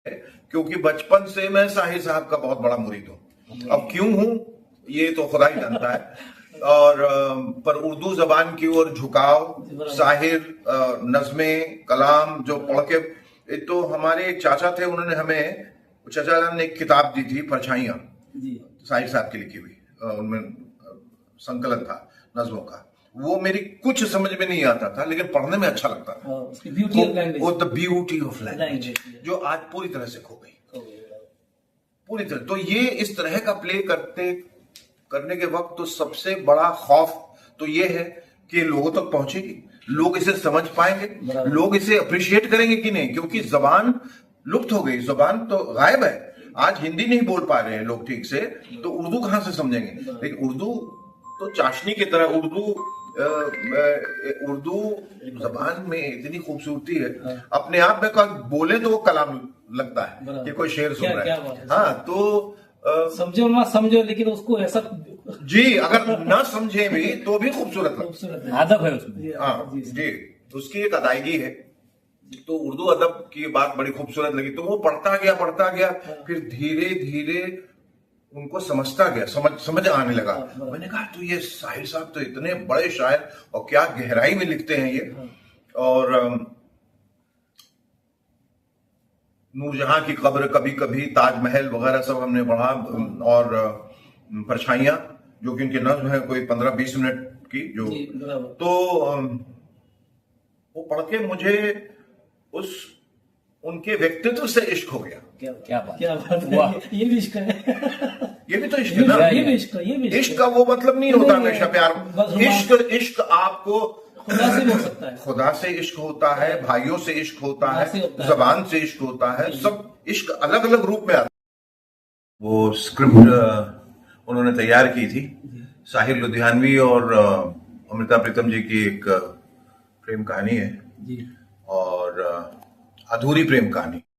क्योंकि बचपन से मैं साहिर साहब का बहुत बड़ा मुरीद हूँ। अब क्यों हूँ ये तो खुदा ही जानता है। और पर उर्दू जबान की ओर झुकाव, साहिर, नज़्में, कलाम जो पढ़ के, तो हमारे एक चाचा थे, उन्होंने हमें, चाचा जान ने एक किताब दी थी, परछाइयाँ, साहिर साहब की लिखी हुई, उनमें संकलन था नज़्मों का। वो मेरी कुछ समझ में नहीं आता था, लेकिन पढ़ने में अच्छा लगता था। वो द ब्यूटी ऑफ लैंग्वेज जो आज पूरी तरह से खो गई, पूरी तरह। तो ये इस तरह का प्ले करने के वक्त तो सबसे बड़ा खौफ तो ये है कि लोगों तक पहुंचेगी, लोग इसे समझ पाएंगे, लोग इसे अप्रिशिएट करेंगे कि नहीं, क्योंकि जबान लुप्त हो गई, जबान तो गायब है। आज हिंदी नहीं बोल पा रहे हैं लोग ठीक से, तो उर्दू कहां से समझेंगे। लेकिन उर्दू तो चाशनी की तरह, उर्दू जबान में इतनी खूबसूरती है, अपने आप में बोले तो वो कलाम लगता है कि कोई शेर सुन रहा है। हाँ, तो समझो ना समझो, लेकिन उसको ऐसा जी, अगर ना समझे भी तो भी खूबसूरत अदब है उसमें। हाँ जी, उसकी एक अदायगी है। तो उर्दू अदब की बात बड़ी खूबसूरत लगी, तो वो पढ़ता गया, फिर धीरे धीरे उनको समझता गया, समझ आने लगा। मैंने कहा तो ये साहिर साहब तो इतने बड़े शायर, और क्या गहराई में लिखते हैं ये। और नूरजहां की कब्र, कभी कभी, ताजमहल वगैरह सब हमने पढ़ा, और परछाइयां जो कि उनकी नज्म है, कोई 15-20 मिनट की, जो तो वो पढ़ के मुझे उनके व्यक्तित्व से इश्क हो गया। क्या बात है, ये भी इश्क है। ये भी तो इश्क है ना। ये भी इश्क का वो मतलब नहीं होता हमेशा प्यार। इश्क आपको खुदा से हो सकता है, खुदा से इश्क होता है, भाइयों से इश्क होता है, जबान से इश्क होता है, सब इश्क अलग अलग रूप में आता है। वो स्क्रिप्ट उन्होंने तैयार की थी, साहिर लुधियानवी और अमृता प्रीतम जी की एक प्रेम कहानी है, और अधूरी प्रेम कहानी।